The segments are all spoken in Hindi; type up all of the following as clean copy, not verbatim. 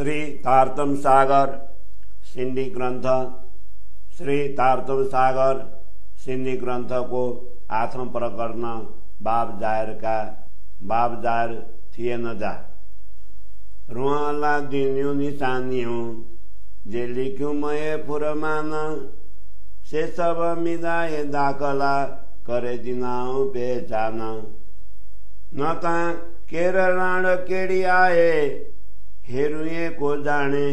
श्री तारतम सागर सिंधी ग्रंथ। श्री तारतम सागर सिंधी ग्रंथ को आठौं प्रकरण बाब जाहिर थिएन जा रुआला दिन्यू निशानियों जे लिख्यू मये फुरमान से सब मिलाए दाखला करे दिनाओ पहचान न ता केरलाण केड़ी आए हेरुए को जाने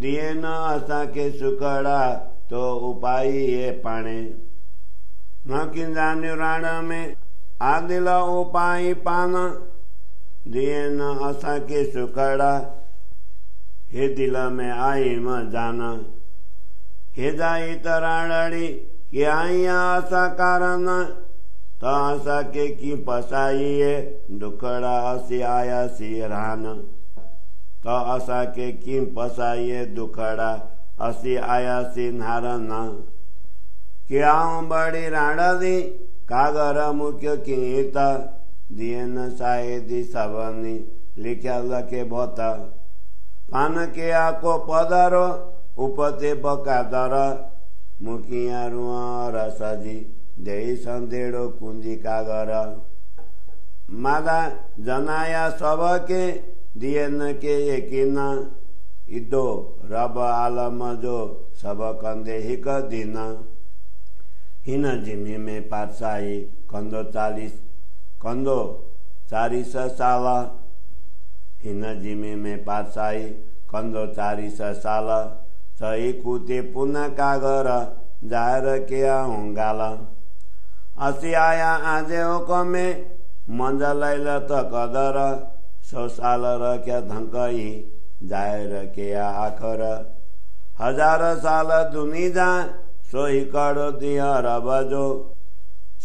दिए न असा के सुखड़ा तो उपाय ये पाने न कि जान्यू राण में आदिल उपाय पान दिए न असा के सुखड़ा हे दिल में आई म जाना हे जाई तराड़ी कि आइया असा कारण तो असा के की पसाइए दुखड़ा असी आया सी रान तो असा के की पसाइए दुखड़ा असी आया सी नारन क्या बड़ी राणा दी कागर मुख्य कीता दिए न शायदी सबनी लिख्या लखे बोता पान के आको पदारो उपते बकादर मुखिया रुआ रसजी दे संदेड़ो कुंजी कागर मादा जनाया सबके दिए न के यकीन इदो रब आलम जो सब कंदे हिक दिन हिन जिमी में पाठशाही कंदो 40 साल हिन जिमी में पाठशाही कंदो 40 साल सही कुते पुनः कागर जाहिर किया होंगाल असी आया आजे हुकमे मंजलैल त कदर 100 साल रख्या धंकई जाहिर किया आखर 1000 साल दुनी जा सोही कड़ो दिहर बजो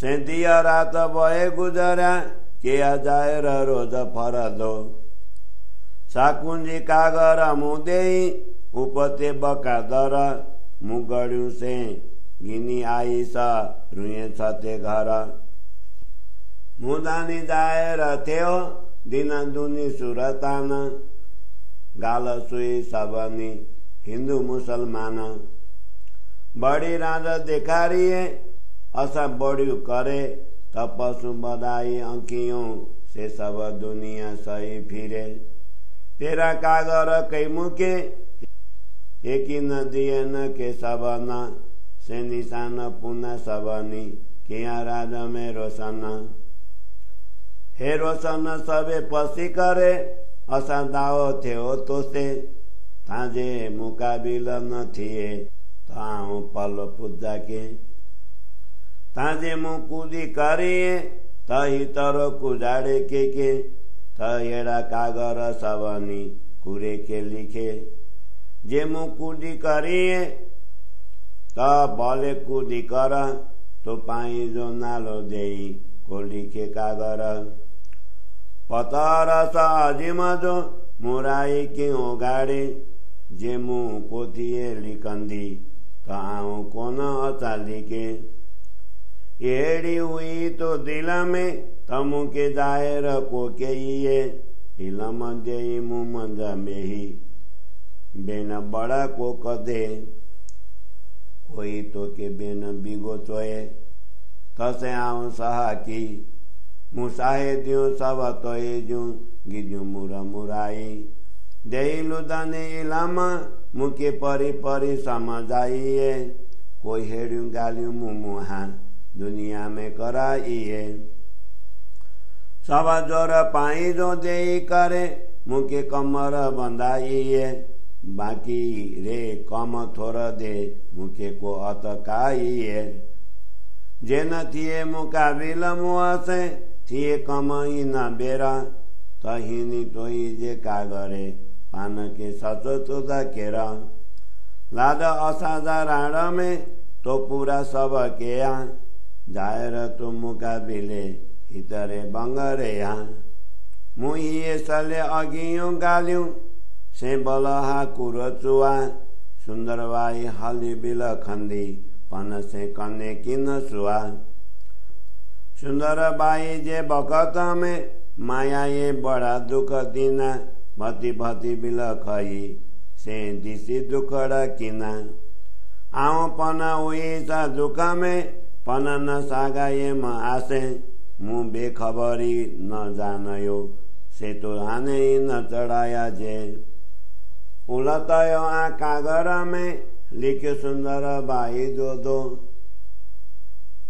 से दिया रात बहे गुजरा किया जाहिर रोज फरदो साकुंजी कागर मुदे उपते बकादर मुगड़ू से गिनी आई सा रुए छते घर मुदानी जाहिर थियो दिन दुनी सुरतान गाल सुई सबनी हिंदू मुसलमान बड़ी राज देखारिए असा बड़ू करे तपसु बधाई अंकियों से सब दुनिया सही फिरे तेरा कागर कई मुके एक न दिए न के सबना से निशान पुनः सबनी किया राज में रोशन हे रोशन सबे पसी करे असा दाओ थे तो से ताजे मुकाबिल न थिए ताऊ पल पूजा के ताजे मुकुदी करिए तही तरो कुजाड़े के तहेड़ा कागर सबनी कुरे के लिखे जे मुकुदी करिए त बले कुदी कर तो पाई जो नालो देई को लिखे कागर पतर सजिम जो मुराई क्यों गाड़े जे मुँह को थिए लिखंदी ताऊ कोन अचा लिखे एड़ी हुई तो दिल में तमु के जाहिर को के ये इलम दे मुमंज में ही बेन बड़ा को कदे कोई तो के बेन बिगो चोए तसे आऊं सहा की मुसाहे दियो सब तोए जू गिजू मुरा मुराई देलु दने इलम मुके परी परी समझाइए कोई हेड़ू गालियू मुमुहा दुनिया में कराइए सब जोर पाई जो दे करे मुके कमर बंधाइए बाकी रे कम थोर दे मुके को अतकाइए जे न थिए मुकाबिल मुआ से थिए कम ही न बेरा तहिनी तोई जे कागरे पान के सचो चोदा केरा लाद असाजा राण में तो पूरा सब के जाहिर तो मुकाबिले हितरे बंगरे मुहिए सले अगियों गालियों से बलहा कुरचुआ सुंदरवाई हली बिल खंदी पन से कने की न सुआ सुंदर बाई जे बकत में माया ये बड़ा दुख दीना भति भति बिल खई से दिसी दुखड़ा किना आओ पना हुई सा दुख में पन न सागाए म आसे मुँह बेखबरी न जानयो से तो हाने न चढ़ाया जे उलटयो आ कागर में लिख्यो सुन्दर बाई दो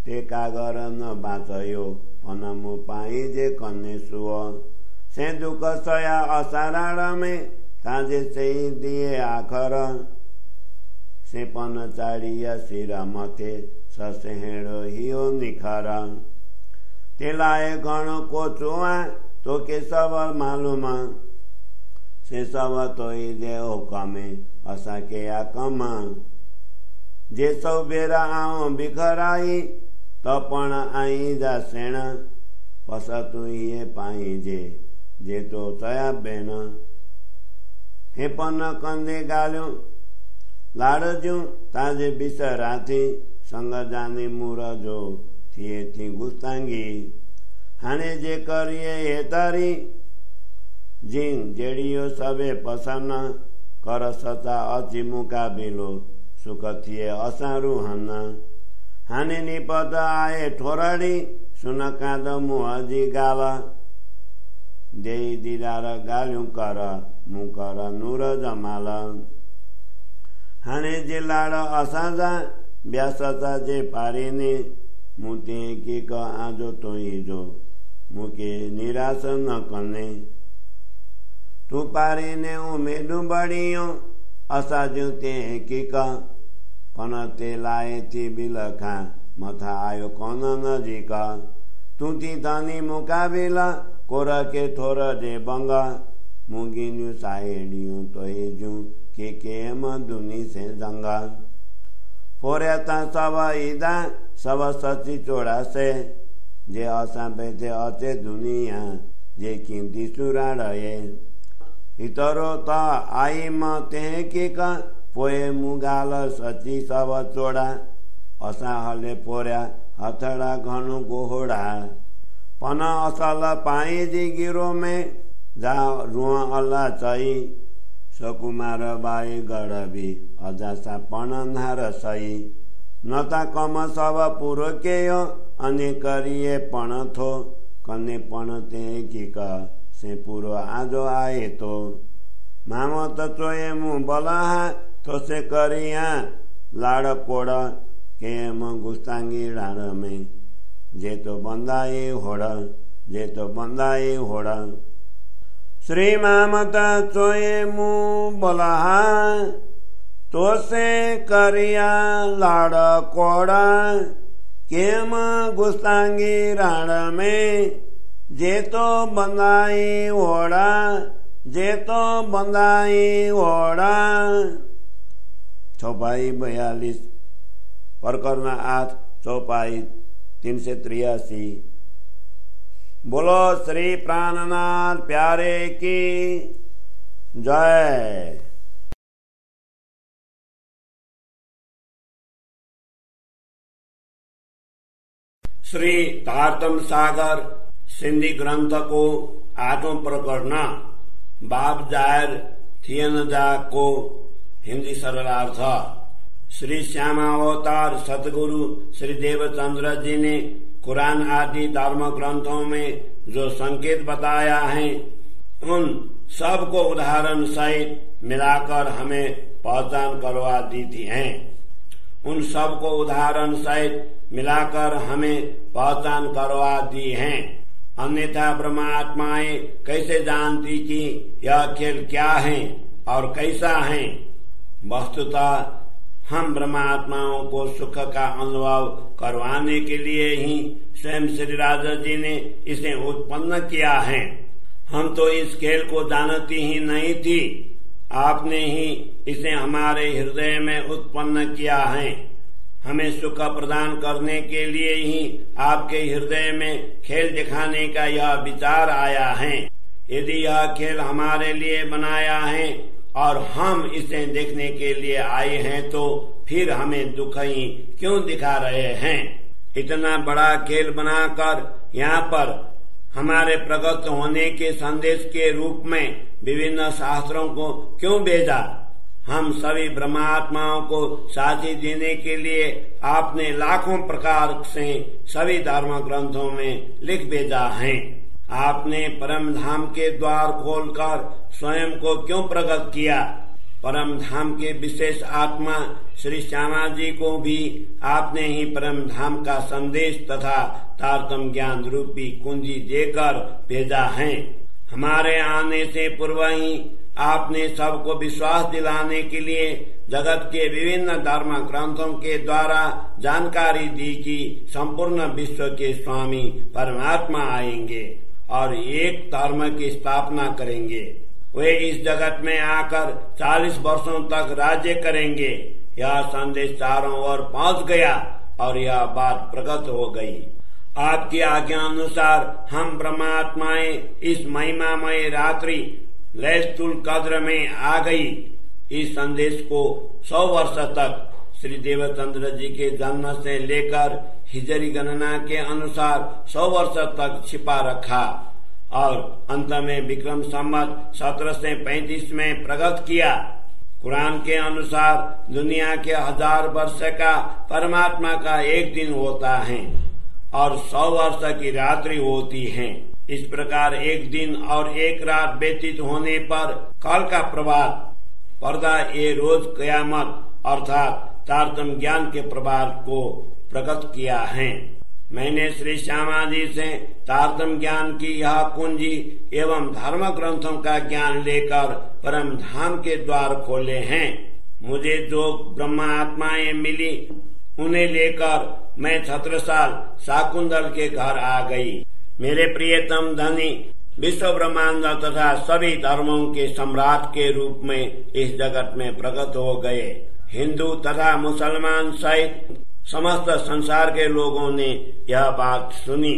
ते कागर न बाँचयो पन मु पाई जे कन्ने सुओ से दुख सया असाराड़ में ताजे से दिए आखर से पन चाड़िया सिरा मथे ससेहेड़ो हियो निखरा तेलाए गण को चुआ तो के सब मालूम से सब तो दे कमे असा के आकम जे सब बेरा आओ बिखराई तपण आई जा सेण पस तू ये पाई जे तो तया बेन हे पन कंदे गाल्यो लाड़ज्यू ताजे बिसराथी संग जाने मुरजो थिए थी गुस्तांगी हाने जे करिए ये तारी जिन जेड़ियो सबे पसन्न कर सचा अचि मुकाबिलो सुख थिए असारू हन्ना हाने निपद आए ठोरड़ी सुन काँद मुहजी गाला दे दिदार गाल्यू कर मुकर नूर जमाल हाने जे लाड़ असाजा ब्यासचा जे पारिने मुते के क आजो तो जो मुके निराश न कने तू पारिने उमेदु बड़ियो असाजु ते के क पन ते लाए थी बिलखा मथा आयो कौन नजीक तू थी धनी मुकाबिला कोर के थोर जे बंगा मुगिन्यू साहेडियो तो जू के म दुनी से जंगा फोर्याता सब ईदा सब सची चोड़ा से जे असा बैठे अचे दुनिया जे कीमती सुराड़ ये इतरो त आई म ते के का पोए मुगाल सची सब चोड़ा असा हले पोर्या हथड़ा घनु गोहोड़ा पन असल पाई जी गिरो में जा रुआ अल्लाह चई सकुमार बाई गड़बी अजासा पण नार सई नता कम सब पुरो केयो अनि करिए पण थो कने पण ते की का से पुरो आजो आए तो मामो त चोए मु बलाहा तो से करिया लाड़ कोड़ के म गुस्तांगी डाड़ में जे तो बंदाई होड़ श्री मामता चोए मु बलाहा तो से करिया लाड़ कोड़ा केम गुस्तांगी राड़ में जे तो बंदाई ओड़ा चौपाई 42 प्रकरण 8 चौपाई 383। बोलो श्री प्राणनाथ प्यारे की जय। श्री तारतम सागर सिंधी ग्रंथ को 8वां प्रकरण बाब जाहिर थियन जा को हिंदी सरलार्थ। श्री श्यामावतार सतगुरु श्री देवचंद्र जी ने कुरान आदि धर्म ग्रंथों में जो संकेत बताया है उन सब को उदाहरण सहित मिलाकर हमें पहचान करवा दी थी हैं। उन सब को उदाहरण सहित मिलाकर हमें पहचान करवा दी हैं। अन्यथा ब्रह्मात्माएं कैसे जानती कि यह खेल क्या है और कैसा है। वस्तुतः हम ब्रह्मात्माओं को सुख का अनुभव करवाने के लिए ही स्वयं श्री राजा जी ने इसे उत्पन्न किया है। हम तो इस खेल को जानती ही नहीं थी, आपने ही इसे हमारे हृदय में उत्पन्न किया है। हमें सुख प्रदान करने के लिए ही आपके हृदय में खेल दिखाने का यह विचार आया है। यदि यह खेल हमारे लिए बनाया है और हम इसे देखने के लिए आए हैं तो फिर हमें दुख ही क्यों दिखा रहे हैं। इतना बड़ा खेल बनाकर यहाँ पर हमारे प्रकट होने के संदेश के रूप में विभिन्न शास्त्रों को क्यों भेजा? हम सभी ब्रह्मात्माओं को साथी देने के लिए आपने लाखों प्रकार से सभी धर्म ग्रंथों में लिख भेजा है। आपने परम धाम के द्वार खोलकर स्वयं को क्यों प्रकट किया? परम धाम के विशेष आत्मा श्री श्यामा जी को भी आपने ही परम धाम का संदेश तथा तारतम्य ज्ञान रूपी कुंजी देकर भेजा है। हमारे आने से पूर्व ही आपने सबको विश्वास दिलाने के लिए जगत के विभिन्न धर्म ग्रंथों के द्वारा जानकारी दी कि संपूर्ण विश्व के स्वामी परमात्मा आएंगे और एक धर्म की स्थापना करेंगे। वे इस जगत में आकर 40 वर्षों तक राज्य करेंगे। यह संदेश चारों ओर पहुंच गया और यह बात प्रकट हो गई। आपकी आज्ञा अनुसार हम ब्रह्मात्माएं इस महिमामय रात्रि लैलतुल कद्र में आ गई। इस संदेश को 100 वर्ष तक श्री देवचंद्र जी के जन्म से लेकर हिजरी गणना के अनुसार 100 वर्ष तक छिपा रखा और अंत में विक्रम संवत 1735 में प्रकट किया। कुरान के अनुसार दुनिया के 1000 वर्ष का परमात्मा का एक दिन होता है और 100 वर्ष की रात्रि होती है। इस प्रकार एक दिन और एक रात व्यतीत होने पर काल का प्रभात पर्दा ये रोज कयामत अर्थात तारतम्य ज्ञान के प्रभात को प्रकट किया है। मैंने श्री श्यामा जी से तारतम्य ज्ञान की यह कुंजी एवं धर्म ग्रंथों का ज्ञान लेकर परम धाम के द्वार खोले हैं। मुझे जो ब्रह्मा आत्माएं मिली उन्हें लेकर मैं छत्रसाल शाकुंतल के घर आ गई। मेरे प्रियतम धनी विश्व ब्रह्मांड तथा सभी धर्मों के सम्राट के रूप में इस जगत में प्रकट हो गए। हिंदू तथा मुसलमान सहित समस्त संसार के लोगों ने यह बात सुनी।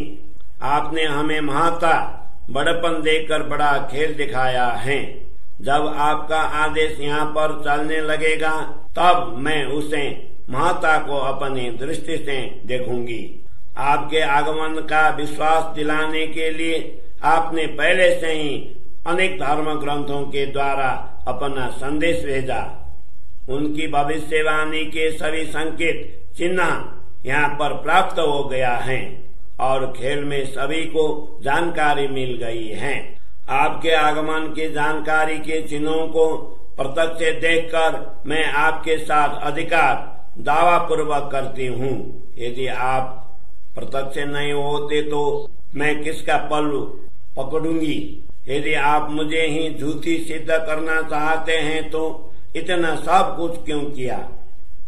आपने हमें महत्ता बड़पन देकर बड़ा खेल दिखाया है। जब आपका आदेश यहाँ पर चलने लगेगा तब मैं उसे महत्ता को अपनी दृष्टि से देखूंगी। आपके आगमन का विश्वास दिलाने के लिए आपने पहले से ही अनेक धर्म ग्रंथों के द्वारा अपना संदेश भेजा। उनकी भविष्यवाणी के सभी संकेत चिन्ह यहाँ पर प्राप्त हो गया है और खेल में सभी को जानकारी मिल गई है। आपके आगमन की जानकारी के चिन्हों को प्रत्यक्ष देखकर मैं आपके साथ अधिकार दावा पूर्वक करती हूँ। यदि आप प्रत्यक्ष नहीं होते तो मैं किसका पल्लू पकड़ूंगी? यदि आप मुझे ही झूठी सिद्ध करना चाहते हैं तो इतना सब कुछ क्यों किया?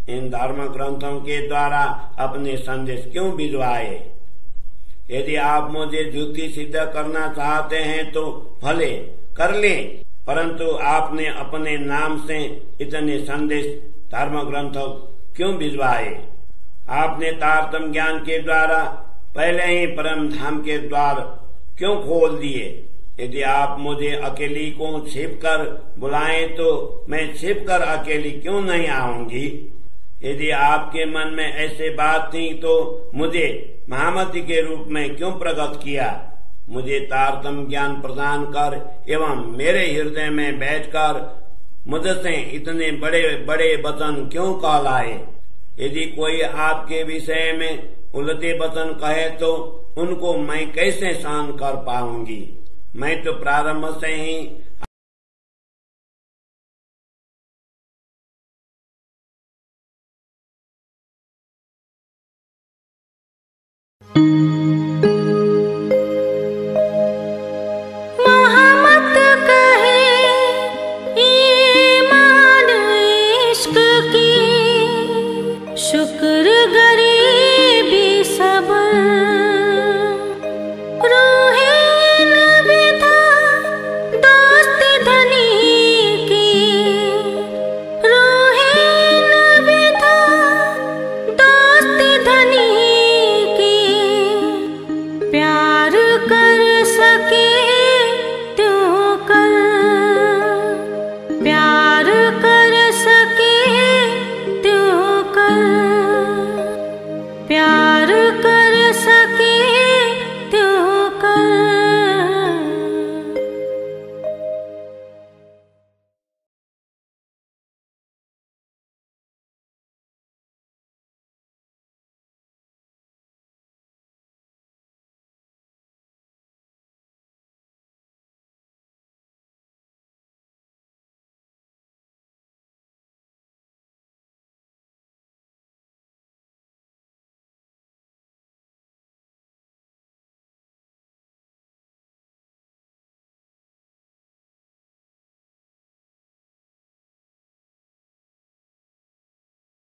इन धर्म ग्रंथों के द्वारा अपने संदेश क्यों भिजवाए? यदि आप मुझे झूठी सिद्ध करना चाहते हैं तो भले कर लें, परंतु आपने अपने नाम से इतने संदेश धर्म ग्रंथों क्यों भिजवाए? आपने तारतम्य ज्ञान के द्वारा पहले ही परम धाम के द्वार क्यों खोल दिए? यदि आप मुझे अकेली को छिप कर बुलाएं तो मैं छिप कर अकेली क्यों नहीं आऊंगी? यदि आपके मन में ऐसे बात थी तो मुझे महामती के रूप में क्यों प्रकट किया? मुझे तारतम्य ज्ञान प्रदान कर एवं मेरे हृदय में बैठकर मुझसे इतने बड़े बड़े वचन क्यों कहलाए? यदि कोई आपके विषय में उलटे वचन कहे तो उनको मैं कैसे सहन कर पाऊंगी? मैं तो प्रारंभ से ही